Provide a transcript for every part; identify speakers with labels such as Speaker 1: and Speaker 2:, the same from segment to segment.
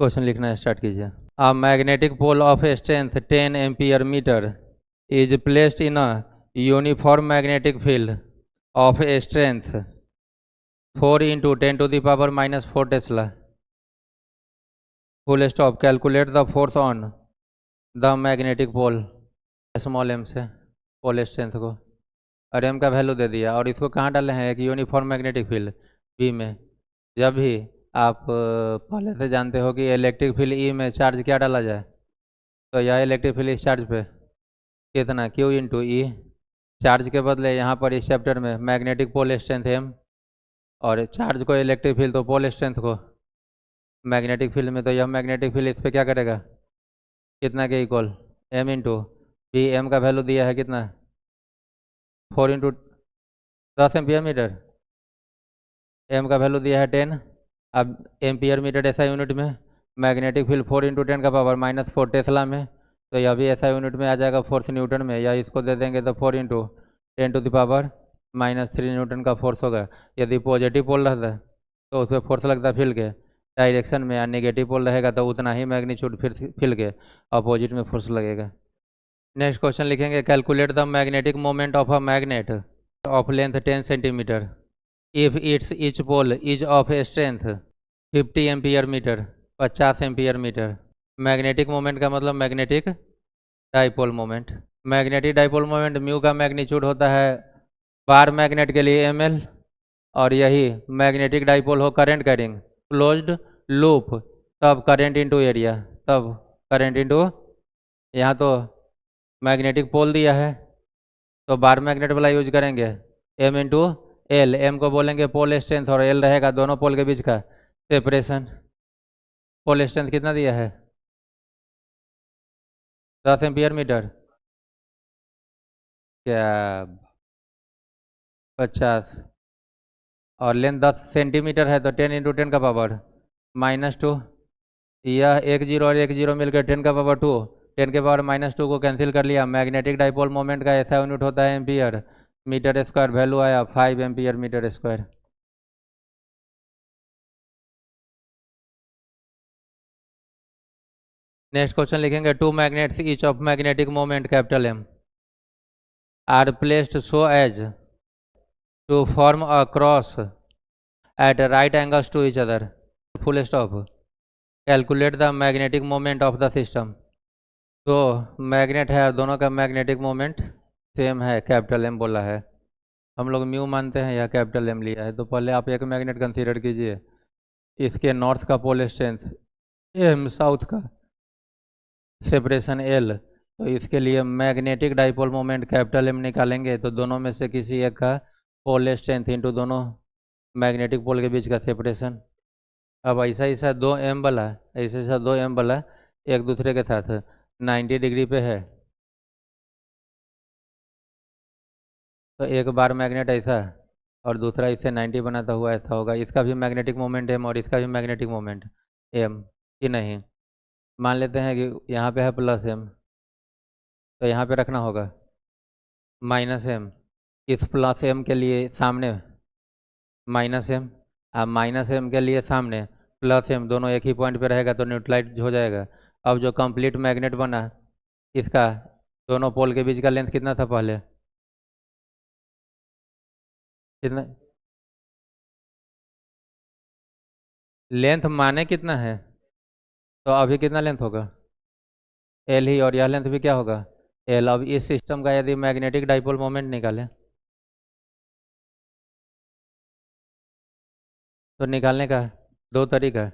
Speaker 1: Question लिखना start कीजिए। A magnetic pole of strength 10 ampere metre is placed in a uniform magnetic field of strength 4 into 10 to the power minus 4 tesla. Full stop. Calculate the force on the magnetic pole small M से pole strength को, और M का value दे दिया, और इसको कहाँ डाले हैं, एक यूनिफॉर्म मैग्नेटिक फील्ड बी में। जब भी आप पहले से जानते हो कि इलेक्ट्रिक फील्ड ई में चार्ज क्या डाला जाए, तो यह इलेक्ट्रिक फील्ड इस चार्ज पे कितना क्यू इंटू ई। चार्ज के बदले यहाँ पर इस चैप्टर में मैग्नेटिक पोल स्ट्रेंथ एम, और चार्ज को इलेक्ट्रिक फील्ड तो पोल स्ट्रेंथ को मैग्नेटिक फील्ड में, तो यह मैग्नेटिक फील्ड इस पर क्या करेगा, कितना के equal M into B. M का वैल्यू दिया है कितना 4 इंटू 10 एम्पियर मीटर, एम का वैल्यू दिया है 10। अब एम्पियर मीटर ऐसा यूनिट में, मैग्नेटिक फील्ड 4 इंटू 10 का पावर माइनस 4 टेस्ला में, तो यह भी ऐसा यूनिट में आ जाएगा फोर्स न्यूटन में, या इसको दे देंगे तो 4 into 10 to the power minus 3 newton का फोर्स होगा। यदि पॉजिटिव पोल रहता तो उस पर फोर्स लगता फील्ड के डायरेक्शन में, या नेगेटिव पोल रहेगा तो उतना ही मैग्नीट्यूड फील्ड के अपोजिट में फोर्स लगेगा। नेक्स्ट क्वेश्चन लिखेंगे, calculate the magnetic moment of a magnet of length 10 centimetre if its each pole is of strength 50 ampere metre 50 ampere metre. Magnetic moment का मतलब magnetic dipole moment. Magnetic dipole moment mu का magnitude होता है bar magnet के लिए ml, और यही magnetic dipole हो करंट कैरिंग क्लोज्ड लूप, तब करंट इंटू एरिया, तब करंट इंटू, यहाँ तो मैग्नेटिक पोल दिया है तो बार मैग्नेट वाला यूज करेंगे m इंटू एल। एम को बोलेंगे पोल स्ट्रेंथ, और एल रहेगा दोनों पोल के बीच का सेपरेशन। पोल स्ट्रेंथ कितना दिया है 10 एम्पियर मीटर, क्या 50, और लेंथ 10 सेंटीमीटर है तो 10 इंटू 10 का पावर माइनस 2। यह 1 0 और 1 0 मिलकर 10 का पावर 2, 10 के पावर माइनस 2 को कैंसिल कर लिया। मैग्नेटिक डाइपोल मोमेंट का ऐसा यूनिट होता है एम्पियर मीटर स्क्वायर, वैल्यू आया 5 ampere metre square. Next question लिखेंगे, two magnets each of magnetic moment capital M are placed so as to form a cross at right angles to each other. Full stop. Calculate the magnetic moment of the system. तो magnet है और दोनों का magnetic moment same है, capital M बोला है, हम लोग म्यू मानते हैं, या कैपिटल एम लिया है। तो पहले आप एक मैग्नेट कंसीडर कीजिए, इसके नॉर्थ का पोल स्ट्रेंथ एम, साउथ का सेपरेशन एल, तो इसके लिए magnetic dipole moment capital M निकालेंगे, तो दोनों में से किसी एक का पोल स्ट्रेंथ इंटू दोनों मैग्नेटिक पोल के बीच का सेपरेशन। अब ऐसा ऐसा 2 एम वाला, ऐसा ऐसा 2 एम वाला एक दूसरे के साथ 90 डिग्री पे है, तो एक बार मैग्नेट ऐसा और दूसरा इससे 90 बनाता हुआ ऐसा होगा, इसका भी मैग्नेटिक मोमेंट एम और इसका भी मैग्नेटिक मोमेंट एम कि नहीं। मान लेते हैं कि यहाँ पे है प्लस एम, तो यहाँ पे रखना होगा माइनस एम। इस प्लस एम के लिए सामने माइनस एम, अब माइनस एम के लिए सामने प्लस एम, दोनों एक ही पॉइंट पे रहेगा तो न्यूट्रलाइज हो जाएगा। अब जो कंप्लीट मैग्नेट बना, इसका दोनों पोल के बीच का लेंथ कितना था पहले, कितना लेंथ माने कितना है, तो अभी कितना लेंथ होगा एल ही, और यह लेंथ भी क्या होगा एल। अब इस सिस्टम का यदि मैग्नेटिक डाइपोल मोमेंट निकालें, तो निकालने का 2 तरीका।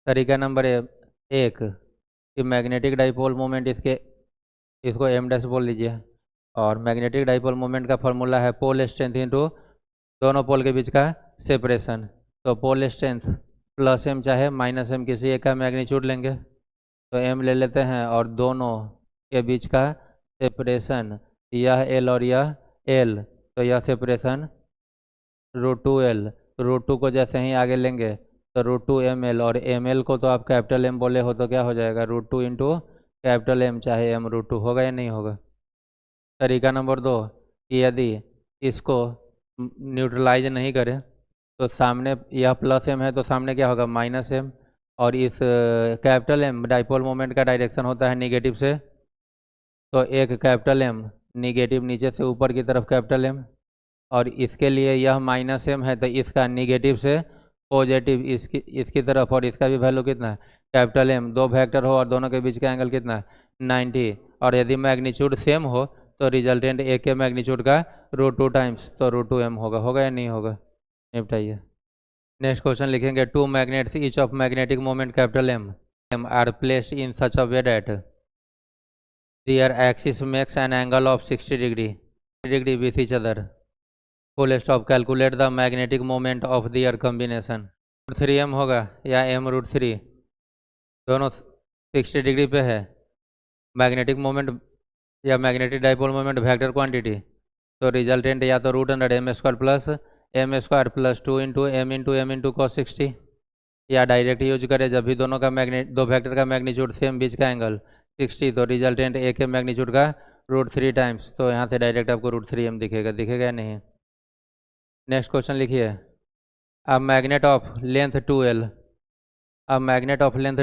Speaker 1: तरीका नंबर 1 कि मैग्नेटिक डाइपोल मोमेंट इसको एम डैश बोल लीजिए, और मैग्नेटिक डाइपोल मोमेंट का फॉर्मूला है पोल स्ट्रेंथ इंटू दोनों पोल के बीच का सेपरेशन। तो पोल स्ट्रेंथ प्लस एम चाहे माइनस एम, किसी एक का मैग्नीट्यूड लेंगे, तो एम ले लेते हैं, और दोनों के बीच का सेपरेशन यह एल और यह एल, तो यह सेपरेशन √2L। √2 को जैसे ही आगे लेंगे तो √2ml, और ml को तो आप कैपिटल एम बोले हो तो क्या हो जाएगा √2 इंटू कैपिटल एम, चाहे m √2 होगा या नहीं होगा। तरीका नंबर 2 कि यदि इसको न्यूट्रलाइज नहीं करें, तो सामने यह प्लस एम है तो सामने क्या होगा माइनस एम, और इस कैपिटल एम डाइपोल मोमेंट का डायरेक्शन होता है निगेटिव से, तो एक कैपिटल एम निगेटिव नीचे से ऊपर की तरफ कैपिटल एम, और इसके लिए यह माइनस एम है तो इसका निगेटिव से पॉजिटिव इसकी तरफ, और इसका भी वैल्यू कितना है कैपिटल एम, दो वेक्टर हो और दोनों के बीच का एंगल कितना है 90, और यदि मैग्नीट्यूड सेम हो तो रिजल्टेंट ए के मैग्नीट्यूड का √2 टाइम्स, तो √2 m होगा या नहीं होगा, निपटाइए। नेक्स्ट क्वेश्चन लिखेंगे, two magnets each of magnetic moment capital M are placed in such a way that their axis makes an angle of 60 degree with each other. Full stop. Calculate the magnetic moment of their combination. 3m होगा या m√3, दोनों 60 degree पे है। Magnetic moment या magnetic dipole moment vector quantity, तो resultant या तो √m² plus m² plus 2 into m into cos 60, या डायरेक्ट यूज करें जब भी दोनों का दो वेक्टर का मैग्नीट्यूड सेम बीच का एंगल 60, तो रिजल्टेंट ए के मैग्नीट्यूड का √3 टाइम्स, तो यहाँ से डायरेक्ट आपको √3m दिखेगा या नहीं। नेक्स्ट क्वेश्चन लिखिए, अ magnet of length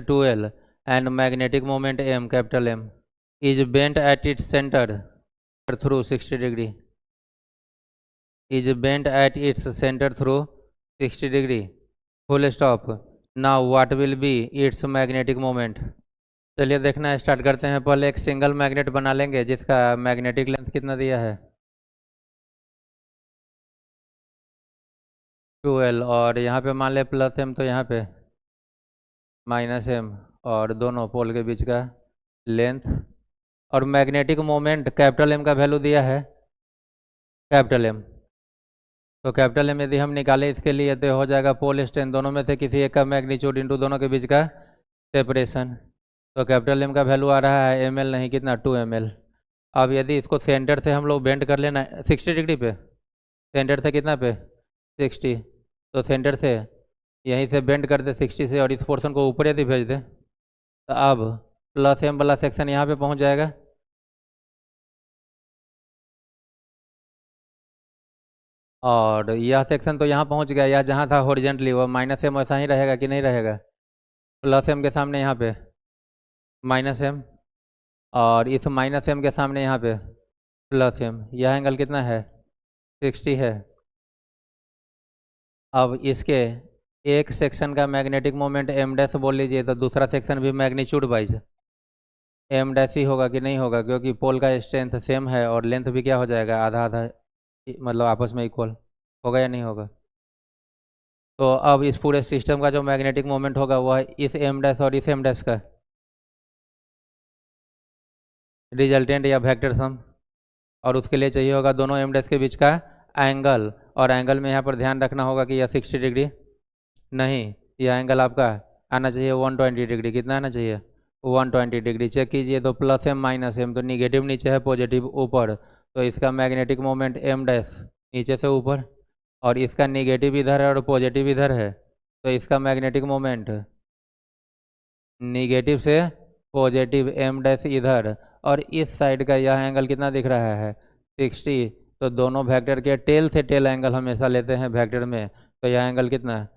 Speaker 1: 2l and magnetic moment m capital M is bent at its centre through 60 degree, full stop. Now what will be it's magnetic moment. चलिए देखना स्टार्ट करते हैं। पहले एक सिंगल मैग्नेट बना लेंगे जिसका मैग्नेटिक लेंथ कितना दिया है 2l, और यहाँ पे मान ले प्लस m, तो यहाँ पे माइनस m, और दोनों पोल के बीच का लेंथ, और मैग्नेटिक मोमेंट कैपिटल M का वैल्यू दिया है कैपिटल M, तो कैपिटल M यदि हम निकालें इसके लिए तो हो जाएगा पोल स्ट्रेंथ दोनों में से किसी एक का मैग्नीट्यूड इंटू दोनों के बीच का सेपरेशन, तो कैपिटल M का वैल्यू आ रहा है ml, नहीं कितना 2 ml। अब यदि इसको सेंटर से हम लोग बेंड कर लेना 60 डिग्री पे, सेंटर से कितना पे 60, तो सेंटर से यहीं से बेंड कर दे 60 से, और इस पोर्शन को ऊपर यदि भेज दे तो अब प्लस m वाला सेक्शन यहाँ पे पहुँच जाएगा, और यह सेक्शन तो यहाँ पहुँच गया, यह जहाँ था हॉरिजेंटली वो माइनस m वैसा ही रहेगा कि नहीं रहेगा, प्लस m के सामने यहाँ पे माइनस m, और इस माइनस m के सामने यहाँ पे प्लस m, यह एंगल कितना है 60 है। अब इसके एक सेक्शन का मैग्नेटिक मोमेंट m' बोल लीजिए, तो दूसरा सेक्शन भी मैग्नीट्यूड वाइज m' ही होगा कि नहीं होगा, क्योंकि पोल का स्ट्रेंथ सेम है और लेंथ भी क्या हो जाएगा आधा आधा, मतलब आपस में इक्वल होगा या नहीं होगा। तो अब इस पूरे सिस्टम का जो मैग्नेटिक मोमेंट होगा वह इस m' और इस m' का रिजल्टेंट या वेक्टर सम, और उसके लिए चाहिए होगा दोनों m' के बीच का एंगल, और एंगल में यहाँ पर ध्यान रखना होगा कि यह 60 डिग्री नहीं, यह एंगल आपका आना चाहिए 120 डिग्री। कितना आना चाहिए 120 डिग्री। चेक कीजिए तो प्लस m माइनस m, तो निगेटिव नीचे है पॉजिटिव ऊपर, तो इसका मैग्नेटिक मोमेंट m' नीचे से ऊपर, और इसका निगेटिव इधर है और पॉजिटिव इधर है, तो इसका मैग्नेटिक मोमेंट निगेटिव से पॉजिटिव m' इधर, और इस साइड का यह एंगल कितना दिख रहा है 60, तो दोनों वेक्टर के टेल से टेल एंगल हमेशा लेते हैं वेक्टर में, तो यह एंगल कितना है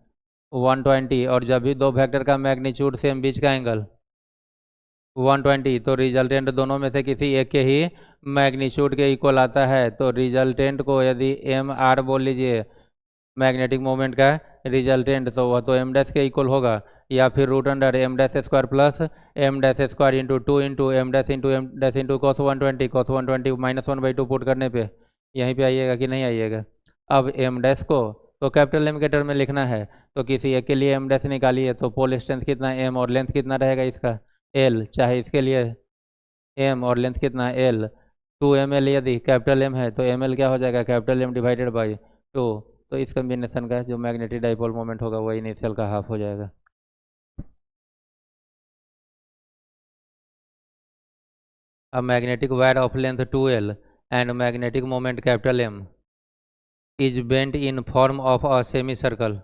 Speaker 1: 120, और जब भी दो वेक्टर का मैग्नीट्यूड सेम बीच का एंगल 120, तो रिजल्टेंट दोनों में से किसी एक के ही मैग्नीट्यूड के इक्वल आता है, तो रिजल्टेंट को यदि mr बोल लीजिए मैग्नेटिक मोमेंट का रिजल्टेंट, तो वह तो m' के इक्वल होगा, या फिर √m' plus m' into 2 into m' into cos 120 -1/2 put करने पे यहीं पे आइएगा कि नहीं आइएगा। अब m' को तो कैपिटल M के टर्म में लिखना है, तो किसी एक के लिए m' निकालिए, तो पोल स्ट्रेंथ कितना m और लेंथ कितना रहेगा इसका l, चाहे इसके लिए m और लेंथ कितना l 2 ml, यदि कैपिटल M है तो ml क्या हो जाएगा कैपिटल M डिवाइडेड बाई 2, तो इस कम्बिनेशन का जो मैग्नेटिक डाइपोल मोमेंट होगा वही इनिशियल का हाफ हो जाएगा। A magnetic wire of length 2l and magnetic moment capital M is bent in form of a semicircle.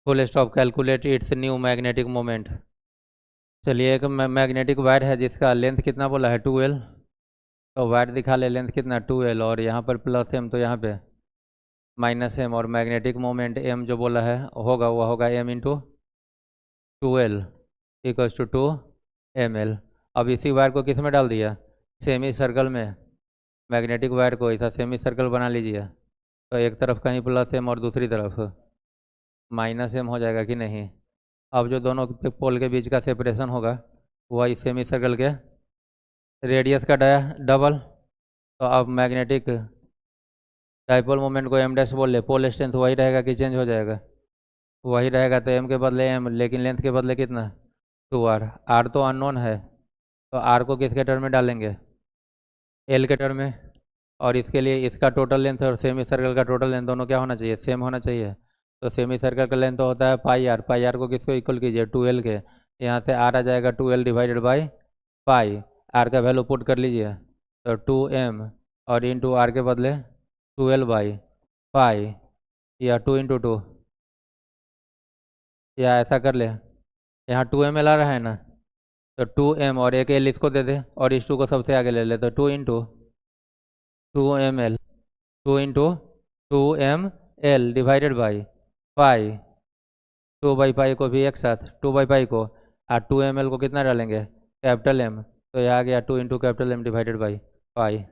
Speaker 1: Full stop. Calculate its new magnetic moment. चलिए एक magnetic wire है जिसका length कितना बोला है 2l, तो वायर दिखा ले लेंथ कितना 2l, और यहाँ पर प्लस m, तो यहाँ पे माइनस एम, और मैग्नेटिक मोमेंट एम जो बोला है होगा वह होगा M into 2L equals to 2ml। अब इसी वायर को किस में डाल दिया, सेमी सर्कल में। मैग्नेटिक वायर को ऐसा सेमी सर्कल बना लीजिए, तो एक तरफ कहीं प्लस एम और दूसरी तरफ माइनस एम हो जाएगा कि नहीं। अब जो दोनों पोल के बीच का सेपरेशन होगा वह इस सेमी सर्कल के रेडियस का डबल। तो अब मैग्नेटिक डाइपोल मोमेंट को एम डैश बोल ले, पोल स्ट्रेंथ वही रहेगा कि चेंज हो जाएगा, वही रहेगा। तो एम के बदले एम, लेकिन लेंथ के बदले कितना 2r। आर तो अननोन है, तो आर को किसके टर्म में डालेंगे, एल के टर्म में। और इसके लिए इसका टोटल लेंथ और सेमी सर्कल का टोटल लेंथ दोनों क्या होना चाहिए, सेम होना चाहिए। तो सेमी सर्कल का लेंथ तो होता है पाई आर को किसको इक्वल कीजिए 2L के। यहाँ से आर आ जाएगा 2L divided by pi, R का वैल्यू पुट कर लीजिए, तो 2m और इंटू आर के बदले 2L बाई पाई, या 2 इंटू 2, या ऐसा कर ले, यहाँ 2ml आ रहा है ना, तो 2m और एक L इसको दे दे और इस 2 को सबसे आगे ले ले, तो 2 into 2ml, 2 into 2ml divided by pi, 2 by pi को भी एक साथ 2 बाई पाई को, और 2ml को कितना डालेंगे कैपिटल M, तो यह आ गया 2 into capital M divided by pi.